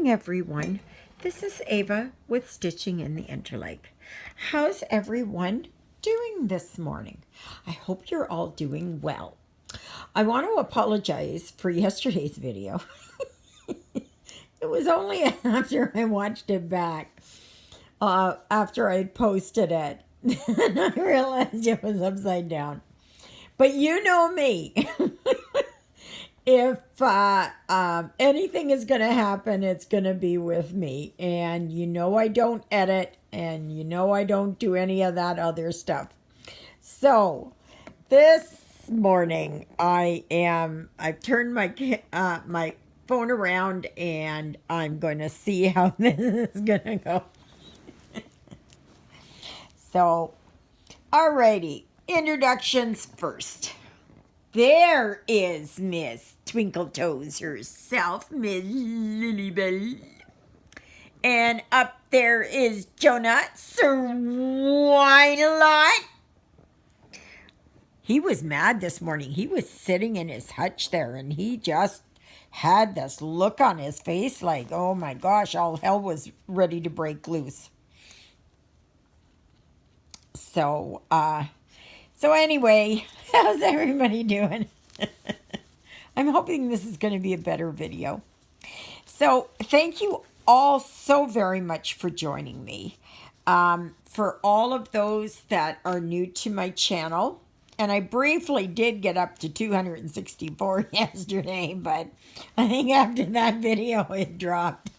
morning, everyone. This is Eva with Stitching in the Interlake. How's everyone doing this morning? I hope you're all doing well. I want to apologize for yesterday's video. It was only after I watched it back, after I posted it, and I realized it was upside down. But you know me. If anything is going to happen, it's going to be with me. And you know I don't edit, and you know I don't do any of that other stuff. So this morning I've turned my phone around, and I'm going to see how this is going to go. So, alrighty, introductions first. There is Miss Twinkle Toes herself, Miss Lilybell. And up there is Jonah Swine-a-lot. He was mad this morning. He was sitting in his hutch there, and he just had this look on his face like, oh my gosh, all hell was ready to break loose. So anyway, how's everybody doing? I'm hoping this is going to be a better video. So thank you all so very much for joining me. For all of those that are new to my channel, and I briefly did get up to 264 yesterday, but I think after that video it dropped.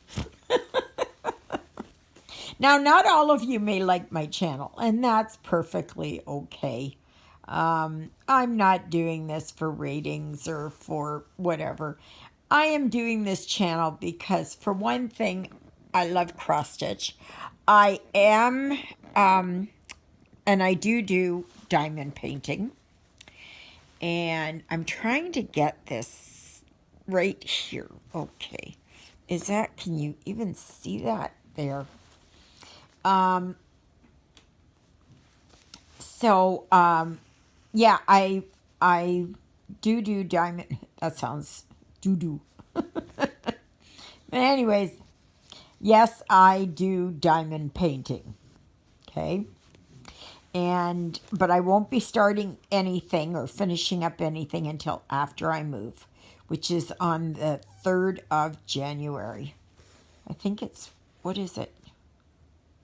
Now, not all of you may like my channel, and that's perfectly okay. I'm not doing this for ratings or for whatever. I am doing this channel because, for one thing, I love cross stitch. I am, and I do diamond painting. And I'm trying to get this right here. Okay. Can you even see that there? Yeah, I do diamond. That sounds doo-doo. But anyways, yes, I do diamond painting. Okay. But I won't be starting anything or finishing up anything until after I move, which is on the 3rd of January. I think it's, what is it?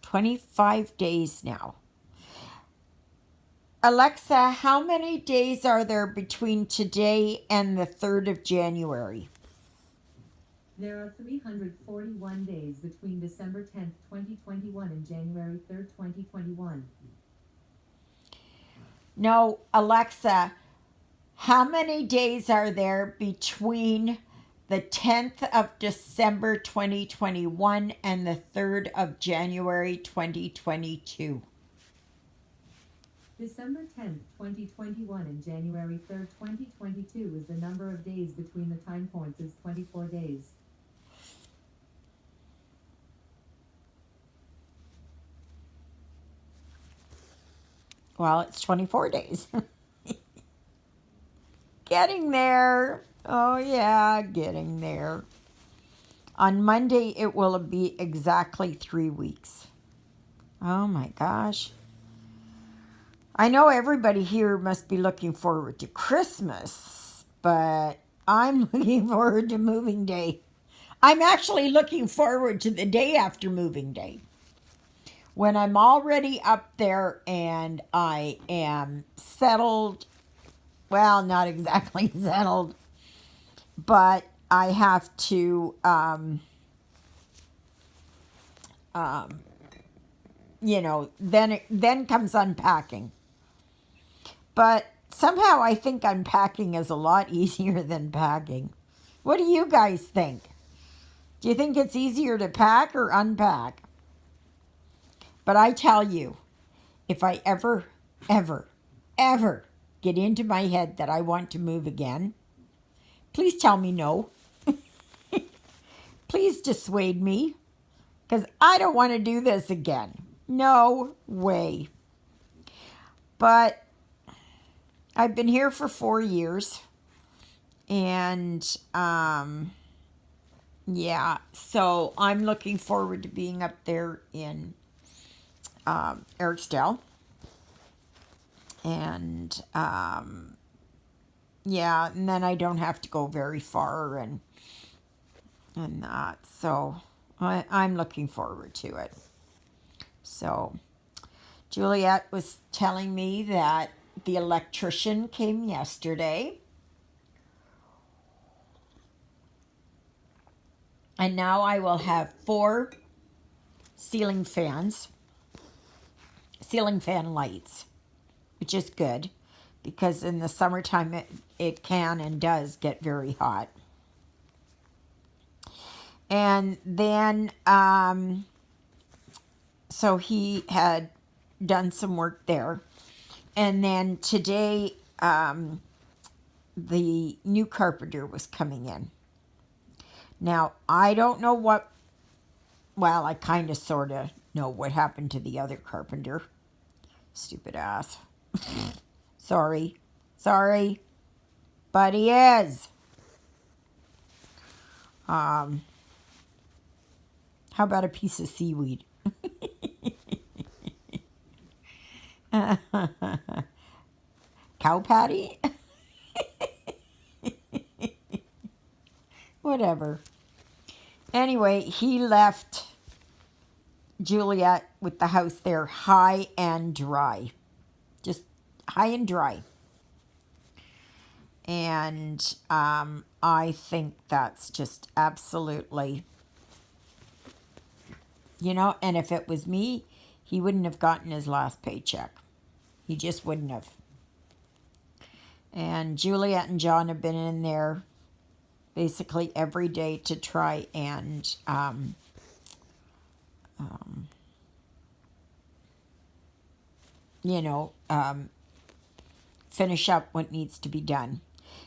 25 days now. Alexa, how many days are there between today and the 3rd of January? There are 341 days between December 10th, 2021 and January 3rd, 2021. No, Alexa, how many days are there between the 10th of December 2021 and the 3rd of January 2022? December 10th, 2021 and January 3rd, 2022 is the number of days between the time points is 24 days. Well, it's 24 days. Getting there. Oh, yeah, getting there. On Monday, it will be exactly 3 weeks. Oh, my gosh. I know everybody here must be looking forward to Christmas, but I'm looking forward to moving day. I'm actually looking forward to the day after moving day, when I'm already up there and I am settled. Well, not exactly settled, but I have to, then comes unpacking. But somehow I think unpacking is a lot easier than packing. What do you guys think? Do you think it's easier to pack or unpack? But I tell you, if I ever get into my head that I want to move again, please tell me no. Please dissuade me, because I don't want to do this again. No way. But I've been here for 4 years, and Yeah, so I'm looking forward to being up there in Ericsdale. And yeah, and then I don't have to go very far and that. So I'm looking forward to it. So Juliet was telling me that the electrician came yesterday. And now I will have 4 ceiling fans, ceiling fan lights, which is good because in the summertime it can and does get very hot. And then, so he had done some work there. And then today, the new carpenter was coming in. Now, I don't know well, I kind of sort of know what happened to the other carpenter. Stupid ass. Sorry. But he is. How about a piece of seaweed? Cow patty? Whatever. Anyway, he left Juliet with the house there high and dry. Just high and dry. And I think that's just absolutely, and if it was me, he wouldn't have gotten his last paycheck. He just wouldn't have. And Juliet and John have been in there basically every day to try and finish up what needs to be done.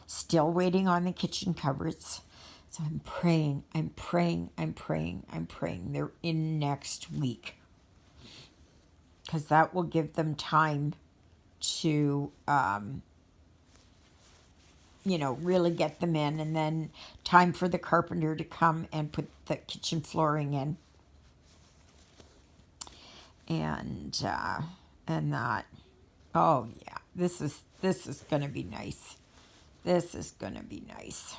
Still waiting on the kitchen cupboards. So I'm praying they're in next week. Because that will give them time to, really get them in. And then time for the carpenter to come and put the kitchen flooring in. And that. Oh, yeah. This is going to be nice. This is going to be nice.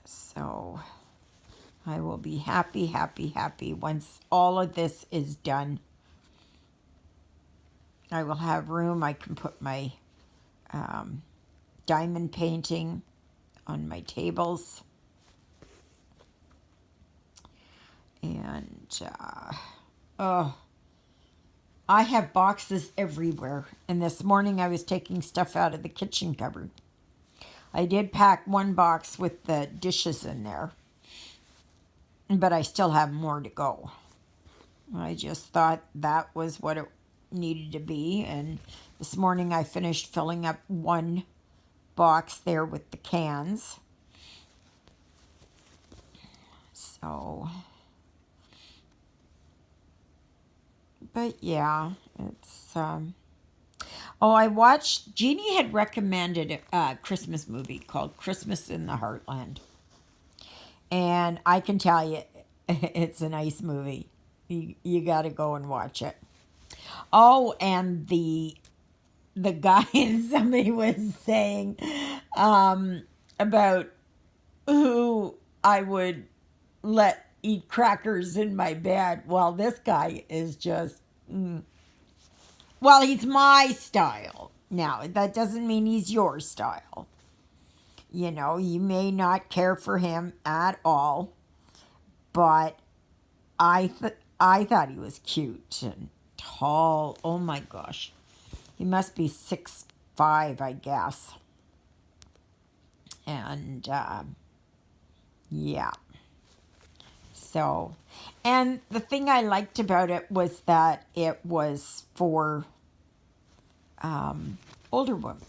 So I will be happy once all of this is done. I will have room. I can put my diamond painting on my tables. And, I have boxes everywhere. And this morning I was taking stuff out of the kitchen cupboard. I did pack one box with the dishes in there. But I still have more to go. I just thought that was what it needed to be. And this morning I finished filling up one box there with the cans. So, but yeah, it's, I watched, Jeannie had recommended a Christmas movie called Christmas in the Heartland. And I can tell you, it's a nice movie. You got to go and watch it. Oh, and the guy and somebody was saying about who I would let eat crackers in my bed. Well, this guy is just, well, he's my style. Now, that doesn't mean he's your style. You may not care for him at all, but I thought he was cute and tall. Oh my gosh. He must be 6'5", I guess. And, yeah. So, and the thing I liked about it was that it was for older women.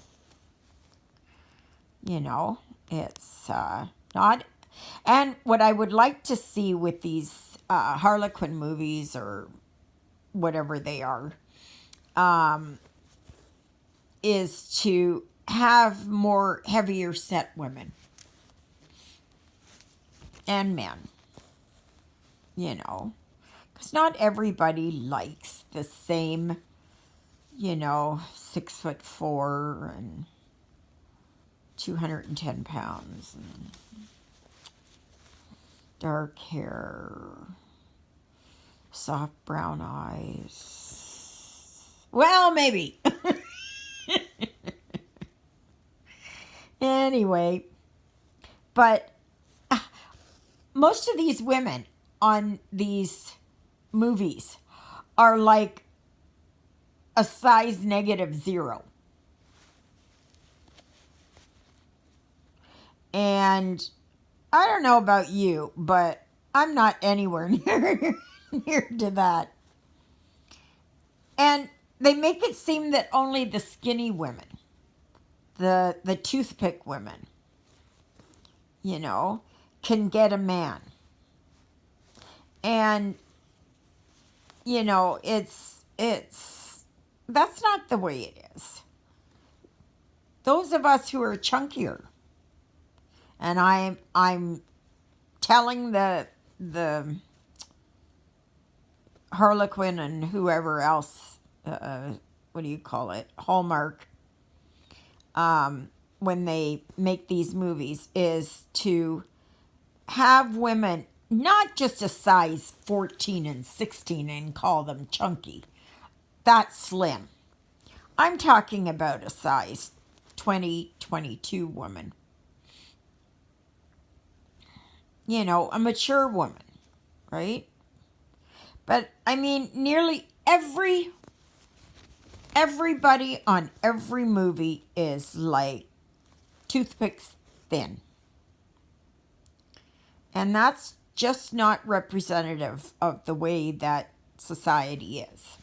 It's not. And what I would like to see with these Harlequin movies or whatever they are, is to have more heavier set women. and men, you know, because not everybody likes the same, 6'4" and 210 pounds and dark hair, soft brown eyes. Well, maybe. Anyway, but most of these women on these movies are like a size -0. And I don't know about you, but I'm not anywhere near to that. And they make it seem that only the skinny women, the toothpick women, can get a man. And it's that's not the way it is. Those of us who are chunkier, and I'm telling the Harlequin and whoever else, what do you call it, Hallmark, when they make these movies, is to have women not just a size 14 and 16 and call them chunky. That's slim. I'm talking about a size 20, 22 woman. A mature woman, right? But I mean, nearly everybody on every movie is like toothpicks thin. And that's just not representative of the way that society is.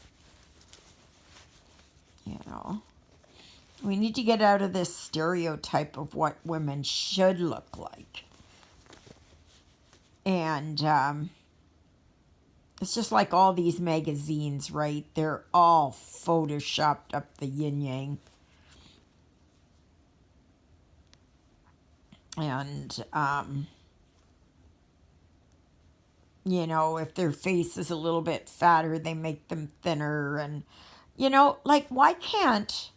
We need to get out of this stereotype of what women should look like. And it's just like all these magazines, right? They're all photoshopped up the yin-yang. And, if their face is a little bit fatter, they make them thinner. And, like, why can't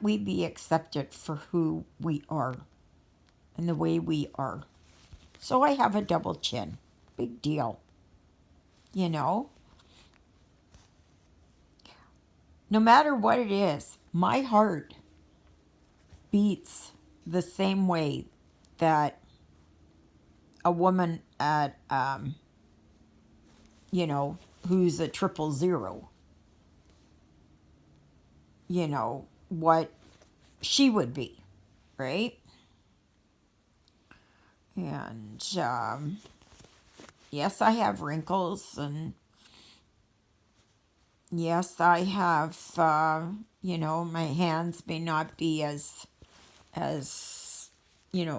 we be accepted for who we are and the way we are? So I have a double chin. Big deal. No matter what it is, my heart beats the same way that a woman at, who's a 000, what she would be, right? And, yes, I have wrinkles, and yes, I have, my hands may not be as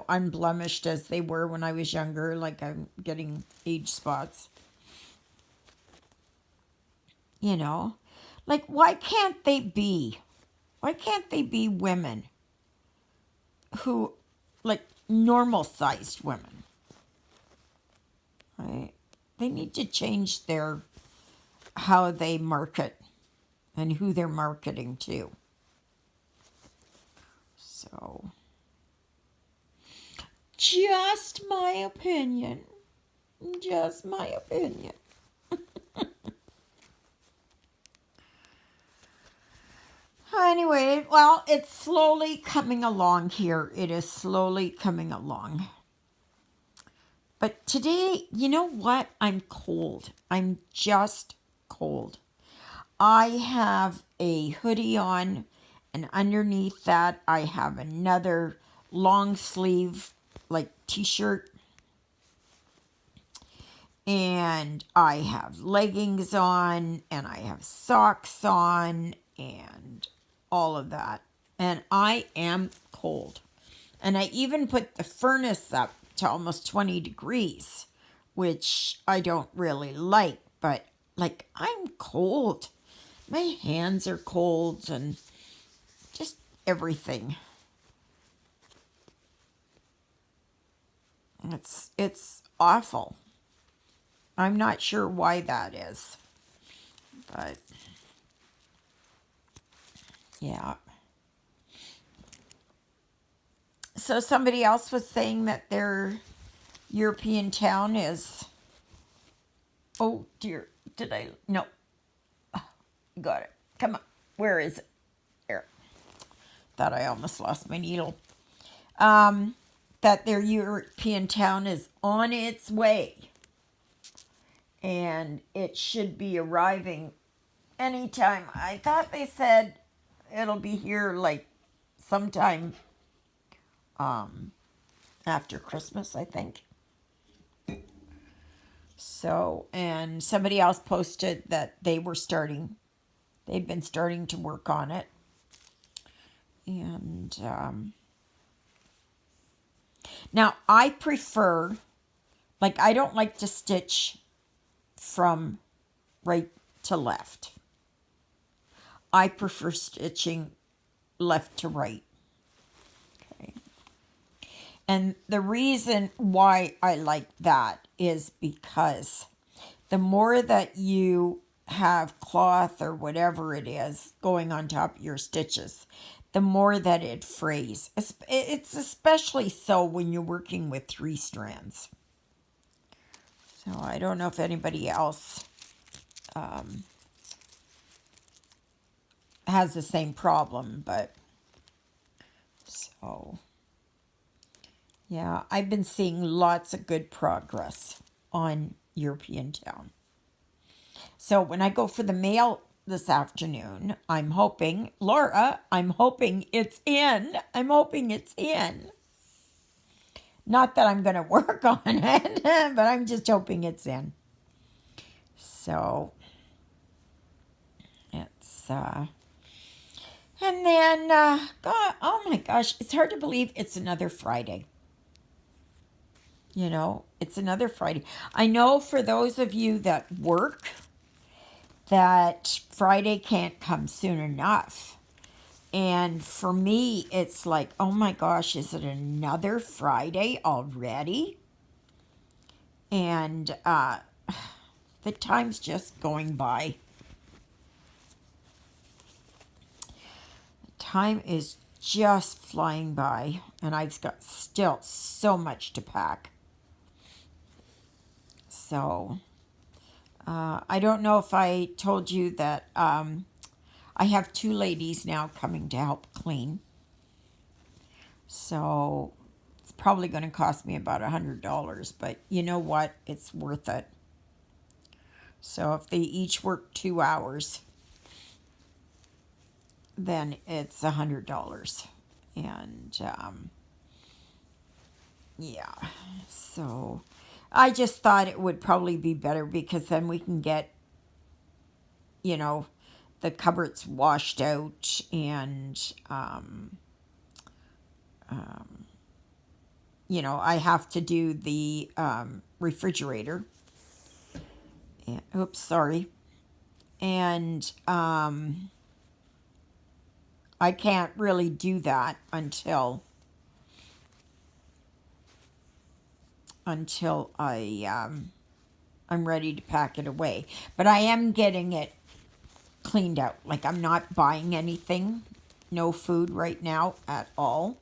unblemished as they were when I was younger, like I'm getting age spots. Like, why can't they be women who, like, normal-sized women, right? They need to change how they market and who they're marketing to. So, just my opinion. Just my opinion. Anyway, well, it's slowly coming along here. It is slowly coming along. But today, you know what? I'm cold. I'm just cold. I have a hoodie on, and underneath that, I have another long sleeve, like, t-shirt. And I have leggings on, and I have socks on, and all of that. And I am cold. And I even put the furnace up to almost 20 degrees, which I don't really like, but, like, I'm cold. My hands are cold and just everything. It's awful. I'm not sure why that is. But yeah. So somebody else was saying that their European town is, oh dear, did I, no, got it. Come on, where is it? There. Thought I almost lost my needle. That their European town is on its way. And it should be arriving anytime. I thought they said it'll be here like sometime after Christmas, I think. So, and somebody else posted that they'd been starting to work on it. And now I prefer, like, I don't like to stitch from right to left. I prefer stitching left to right. Okay. And the reason why I like that is because the more that you have cloth or whatever it is going on top of your stitches, the more that it frays. It's especially so when you're working with 3 strands. So I don't know if anybody else has the same problem, but so yeah, I've been seeing lots of good progress on European Town. So when I go for the mail this afternoon, I'm hoping, Laura, I'm hoping it's in. I'm hoping it's in. Not that I'm going to work on it, but I'm just hoping it's in. So it's, and then, God, oh my gosh, it's hard to believe it's another Friday. You know, it's another Friday. I know for those of you that work, that Friday can't come soon enough. And for me, it's like, oh my gosh, is it another Friday already? And the time's just going by. Time is just flying by, and I've got still so much to pack. So, I don't know if I told you that I have 2 ladies now coming to help clean. So, it's probably going to cost me about $100, but you know what? It's worth it. So, if they each work 2 hours, then it's $100. And yeah, so I just thought it would probably be better because then we can get, you know, the cupboards washed out and, you know, I have to do the refrigerator. And, oops, sorry. And I can't really do that until I'm ready to pack it away. But I am getting it cleaned out. Like, I'm not buying anything, no food right now at all.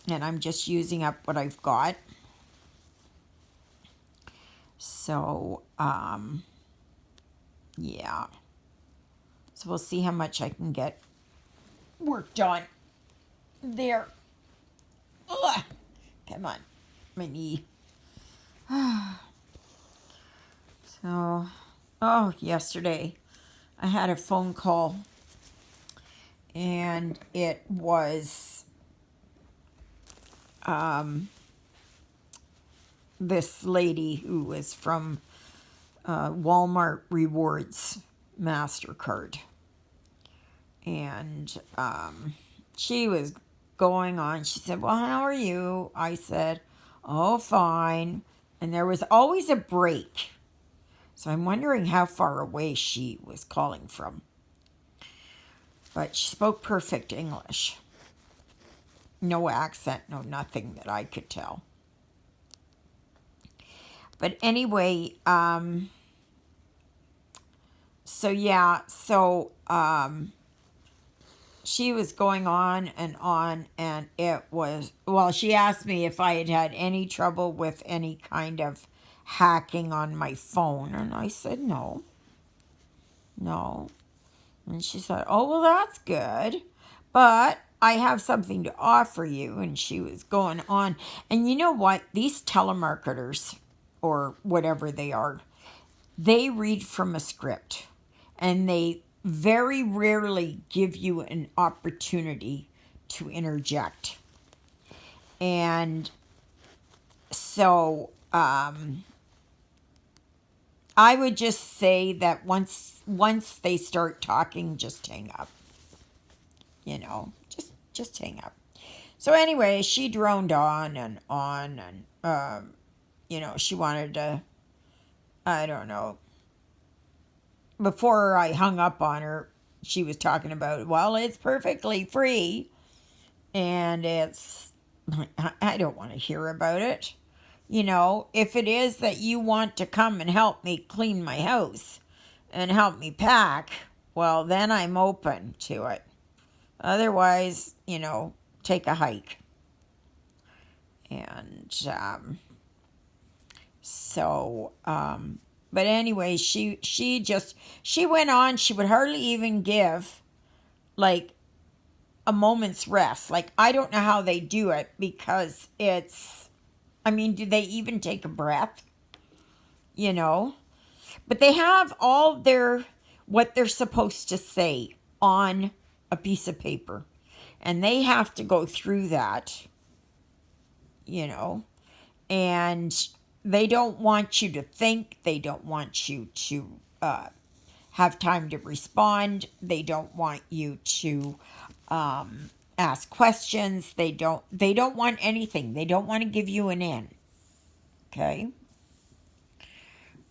And I'm just using up what I've got. So, yeah. So we'll see how much I can get worked on there. Ugh. Come on, my knee. So, oh, yesterday I had a phone call, and it was this lady who was from Walmart Rewards MasterCard. And she was going on. She said, well, how are you? I said, oh, fine. And there was always a break. So I'm wondering how far away she was calling from. But she spoke perfect English. No accent, no nothing that I could tell. But anyway, so yeah, she was going on, and it was, well, she asked me if I had had any trouble with any kind of hacking on my phone, and I said no. And she said, oh, well, that's good, but I have something to offer you. And she was going on, and you know what, these telemarketers, or whatever they are, they read from a script, and they very rarely give you an opportunity to interject. And so I would just say that once they start talking, just hang up. Just hang up. So anyway, she droned on, and she wanted to, I don't know. Before I hung up on her, she was talking about, well, it's perfectly free, and I don't want to hear about it. If it is that you want to come and help me clean my house and help me pack, well, then I'm open to it. Otherwise, take a hike. And but anyway, she went on. She would hardly even give like a moment's rest. Like, I don't know how they do it, because do they even take a breath? But they have all what they're supposed to say on a piece of paper, and they have to go through that, and they don't want you to think. They don't want you to have time to respond. They don't want you to ask questions. They don't want anything. They don't want to give you an in. Okay?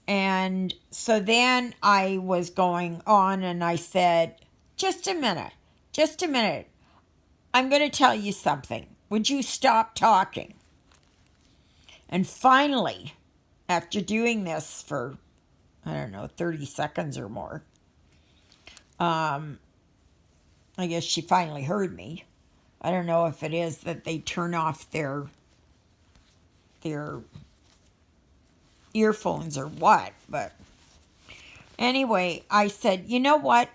And so then I was going on, and I said, just a minute. I'm going to tell you something. Would you stop talking? And finally, after doing this for, 30 seconds or more, I guess she finally heard me. I don't know if it is that they turn off their earphones or what, but anyway, I said, you know what?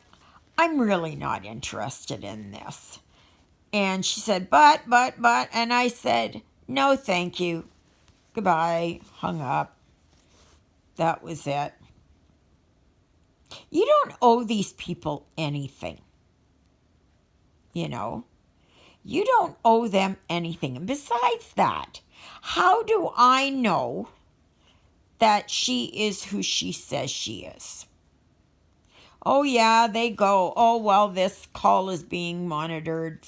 I'm really not interested in this. And she said, but, and I said, no, thank you. Goodbye. Hung up. That was it. You don't owe these people anything. You don't owe them anything. And besides that, how do I know that she is who she says she is? Oh, yeah, they go, oh, well, this call is being monitored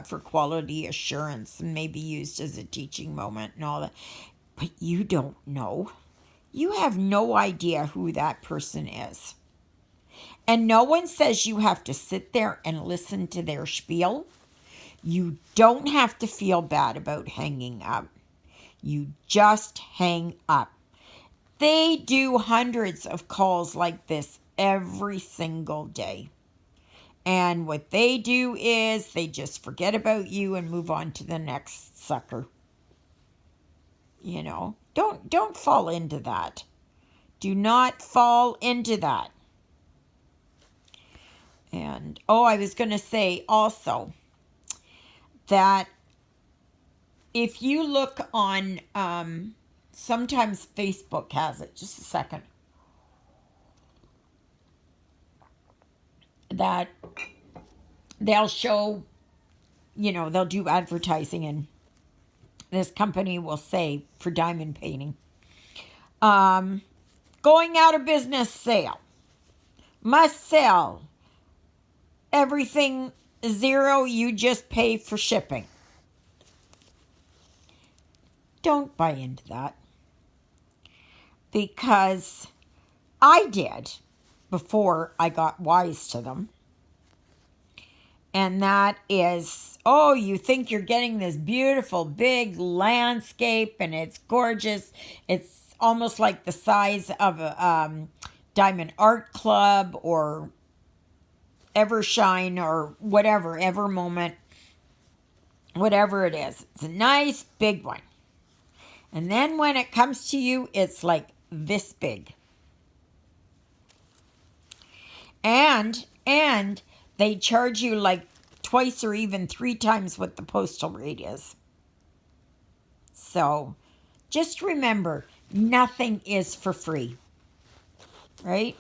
for quality assurance and may be used as a teaching moment and all that. But you don't know. You have no idea who that person is. And no one says you have to sit there and listen to their spiel. You don't have to feel bad about hanging up. You just hang up. They do hundreds of calls like this every single day. And what they do is they just forget about you and move on to the next sucker. Don't fall into that. Do not fall into that. And, I was going to say also that if you look on, sometimes Facebook has it, just a second, that they'll show, they'll do advertising, and this company will say for diamond painting, going out of business sale, must sell, everything zero, you just pay for shipping. Don't buy into that, because I did before I got wise to them. And that is, you think you're getting this beautiful big landscape and it's gorgeous. It's almost like the size of a Diamond Art Club or Evershine or whatever, Ever Moment, whatever it is. It's a nice big one. And then when it comes to you, it's like this big. And they charge you like twice or even 3 times what the postal rate is. So just remember, nothing is for free, right?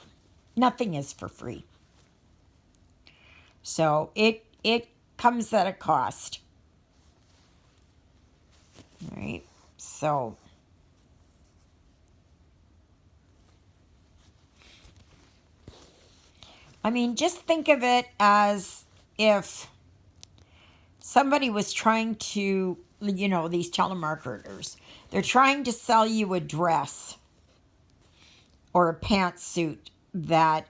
Nothing is for free. So it comes at a cost, right? So I mean, just think of it as if somebody was trying to, these telemarketers, they're trying to sell you a dress or a pantsuit that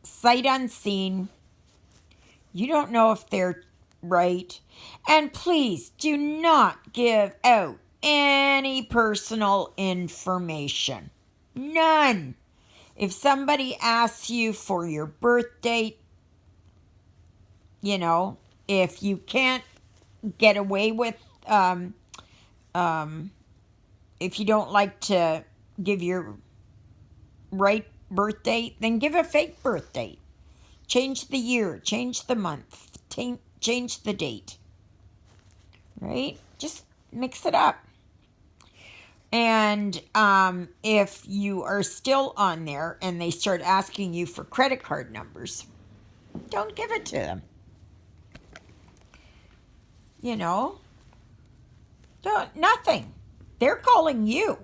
sight unseen, you don't know if they're right. And please do not give out any personal information. None. If somebody asks you for your birth date, if you can't get away with, if you don't like to give your right birth date, then give a fake birth date. Change the year, change the month, change the date, right? Just mix it up. And if you are still on there and they start asking you for credit card numbers, don't give it to them. Nothing. They're calling you.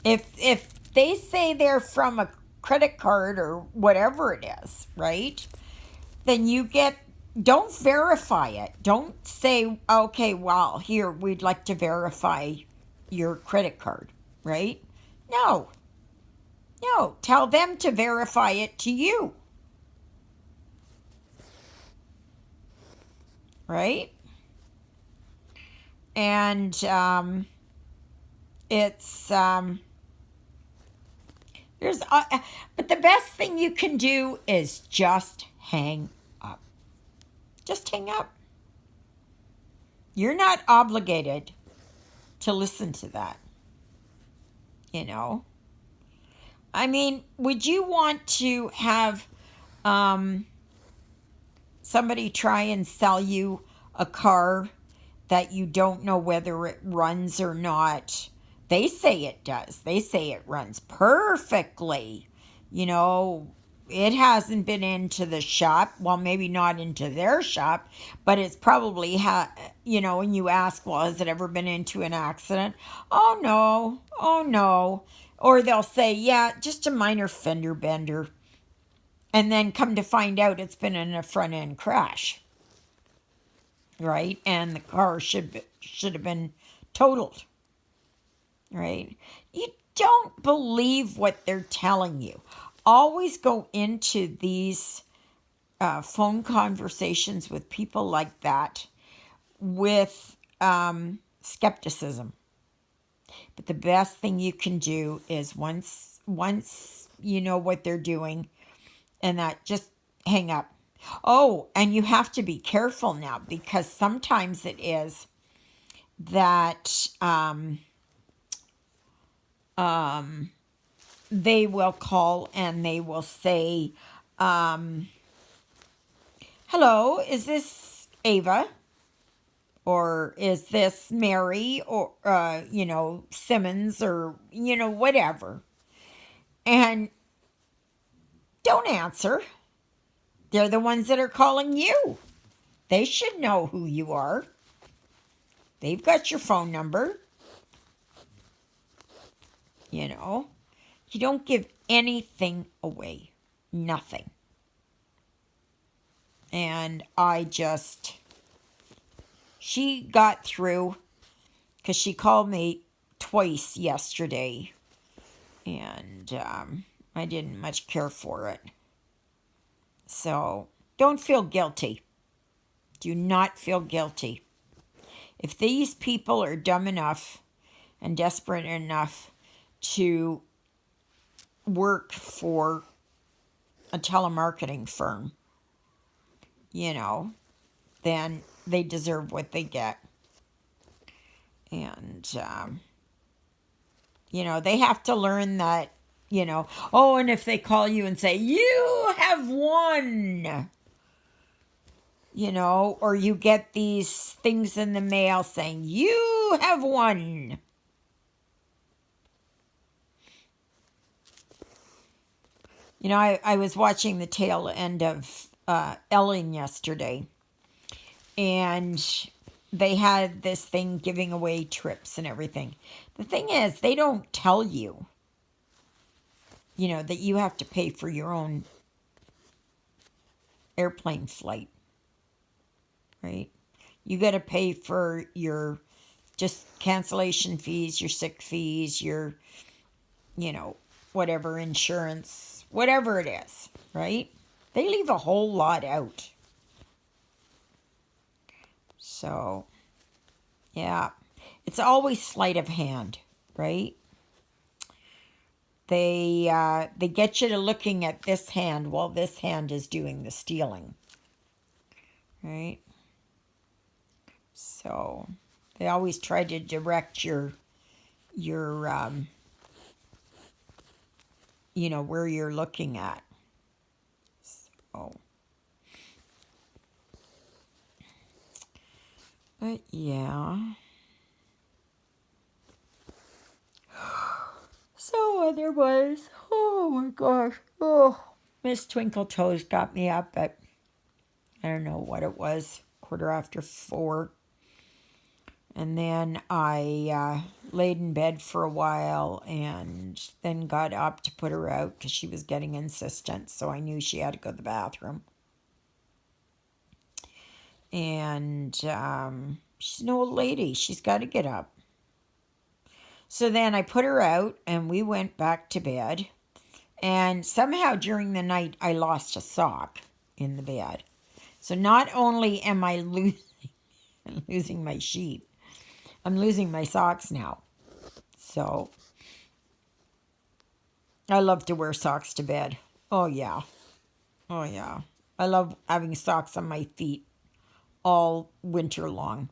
If they say they're from a credit card or whatever it is, right? Then don't verify it. Don't say, okay, well, here, we'd like to verify your credit card, right? No, tell them to verify it to you, right? And but the best thing you can do is just hang up. Just hang up. You're not obligated to listen to that. I mean, would you want to have somebody try and sell you a car that you don't know whether it runs or not? They say it does. They say it runs perfectly. It hasn't been into the shop. Well, maybe not into their shop, but it's probably, and you ask, well, has it ever been into an accident? Oh, no. Or they'll say, yeah, just a minor fender bender. And then come to find out it's been in a front end crash, right? And the car should have been totaled, right? You don't believe what they're telling you. Always go into these phone conversations with people like that with skepticism. But the best thing you can do is once you know what they're doing, and that, just hang up. Oh, and you have to be careful now, because sometimes it is that they will call and they will say, hello, is this Eva? Or is this Mary? Or, Simmons, or, whatever. And don't answer. They're the ones that are calling you. They should know who you are. They've got your phone number. You don't give anything away. Nothing. And she got through, because she called me twice yesterday. And I didn't much care for it. So don't feel guilty. Do not feel guilty. If these people are dumb enough and desperate enough to work for a telemarketing firm, then they deserve what they get. And, they have to learn that, and if they call you and say, you have won, or you get these things in the mail saying, you have won. I was watching the tail end of Ellen yesterday, and they had this thing giving away trips and everything. The thing is, they don't tell you, that you have to pay for your own airplane flight, right? You got to pay for your just cancellation fees, your sick fees, your, whatever insurance, whatever it is, right? They leave a whole lot out. So, yeah, it's always sleight of hand, right? They get you to looking at this hand while this hand is doing the stealing, right? So they always try to direct your where you're looking at. So, but yeah. So otherwise, oh my gosh, Miss Twinkle Toes got me up at, I don't know what it was, 4:15. And then I laid in bed for a while and then got up to put her out because she was getting insistent. So I knew she had to go to the bathroom. And she's an old lady. She's got to get up. So then I put her out and we went back to bed. And somehow during the night, I lost a sock in the bed. So not only am I losing my sheet, I'm losing my socks now. So I love to wear socks to bed. Oh, yeah. Oh, yeah. I love having socks on my feet all winter long.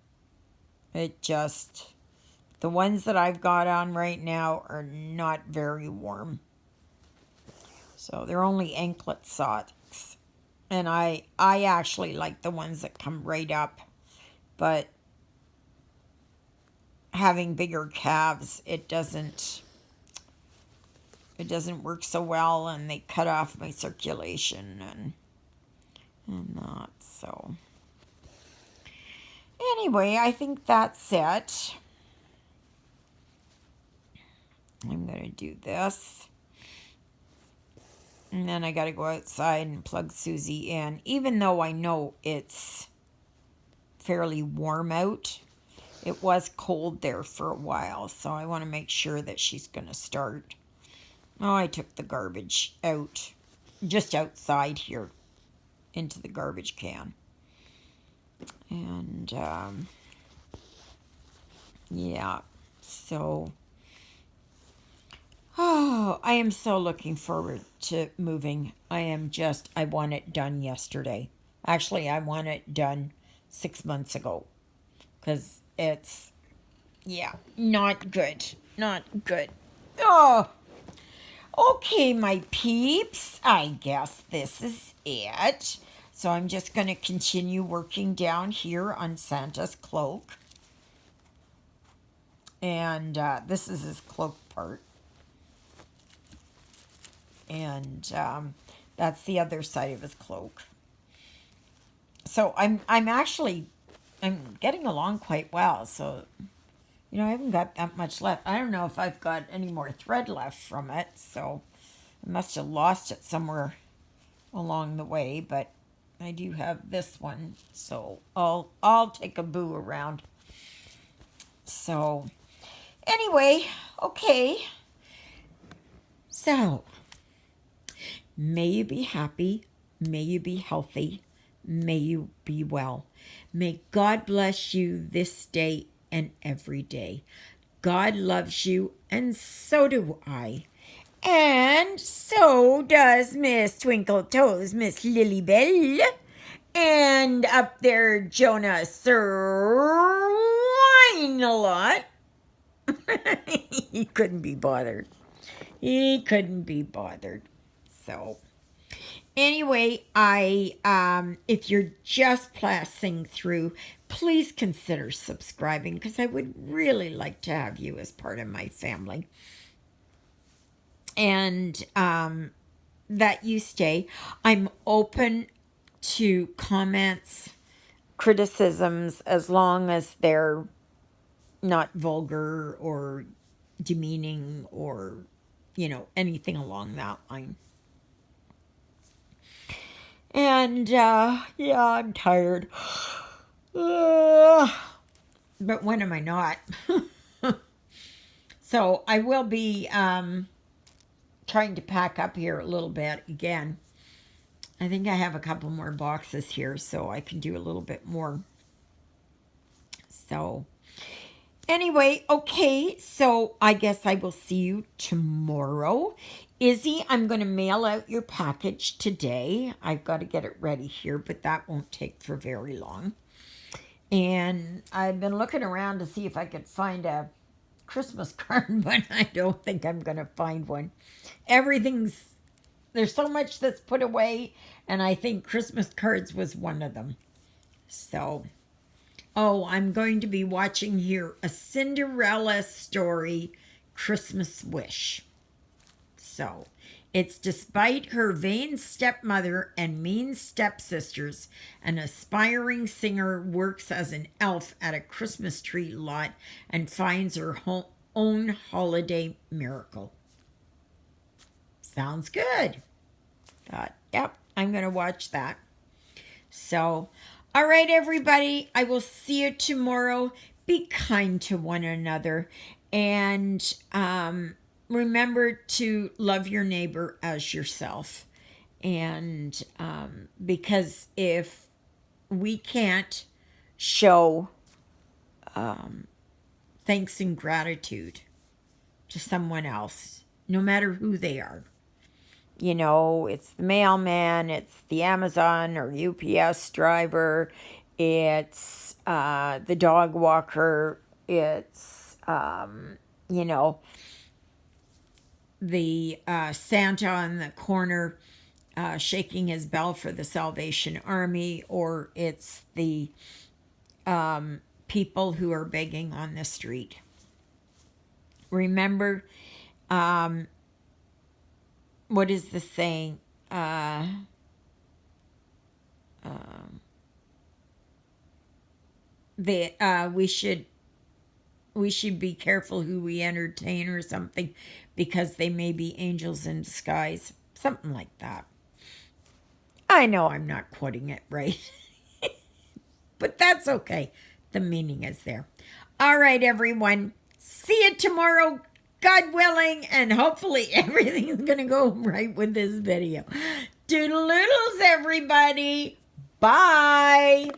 The ones that I've got on right now are not very warm. So they're only anklet socks. And I actually like the ones that come right up. But having bigger calves, it doesn't work so well, and they cut off my circulation and that. So anyway, I think that's it. I'm going to do this. And then I got to go outside and plug Susie in. Even though I know it's fairly warm out, it was cold there for a while. So I want to make sure that she's going to start. Oh, I took the garbage out, just outside here, into the garbage can. And, yeah, so... Oh, I am so looking forward to moving. I want it done yesterday. Actually, I want it done 6 months ago. Because it's, not good. Not good. Oh, okay, my peeps. I guess this is it. So I'm just going to continue working down here on Santa's cloak. And this is his cloak part. And that's the other side of his cloak. So I'm getting along quite well. So, I haven't got that much left. I don't know if I've got any more thread left from it. So I must have lost it somewhere along the way. But I do have this one. So I'll take a boo around. So anyway, okay. So... may you be happy, may you be healthy, may you be well. May God bless you this day and every day. God loves you, and so do I. And so does Miss Twinkle Toes, Miss Lily Bell. And up there, Jonah Sir Wine a lot. He couldn't be bothered. He couldn't be bothered. So anyway, if you're just passing through, please consider subscribing, because I would really like to have you as part of my family. And that you stay. I'm open to comments, criticisms, as long as they're not vulgar or demeaning or, anything along that line. And, yeah, I'm tired. But when am I not? So I will be trying to pack up here a little bit again. I think I have a couple more boxes here, so I can do a little bit more. So anyway, okay, so I guess I will see you tomorrow. Izzy, I'm going to mail out your package today. I've got to get it ready here, but that won't take for very long. And I've been looking around to see if I could find a Christmas card, but I don't think I'm going to find one. There's so much that's put away, and I think Christmas cards was one of them. So, I'm going to be watching here A Cinderella Story Christmas Wish. So, it's despite her vain stepmother and mean stepsisters, an aspiring singer works as an elf at a Christmas tree lot and finds her own holiday miracle. Sounds good. Yep, I'm going to watch that. So, all right, everybody, I will see you tomorrow. Be kind to one another. And remember to love your neighbor as yourself. And because if we can't show thanks and gratitude to someone else, no matter who they are, it's the mailman, it's the Amazon or UPS driver, it's the dog walker, it's, the Santa on the corner shaking his bell for the Salvation Army, or it's the people who are begging on the street. Remember, what is the saying? We should be careful who we entertain or something, because they may be angels in disguise. Something like that. I know I'm not quoting it right. But that's okay. The meaning is there. All right, everyone. See you tomorrow, God willing, and hopefully everything's going to go right with this video. Doodle-oodles, everybody. Bye.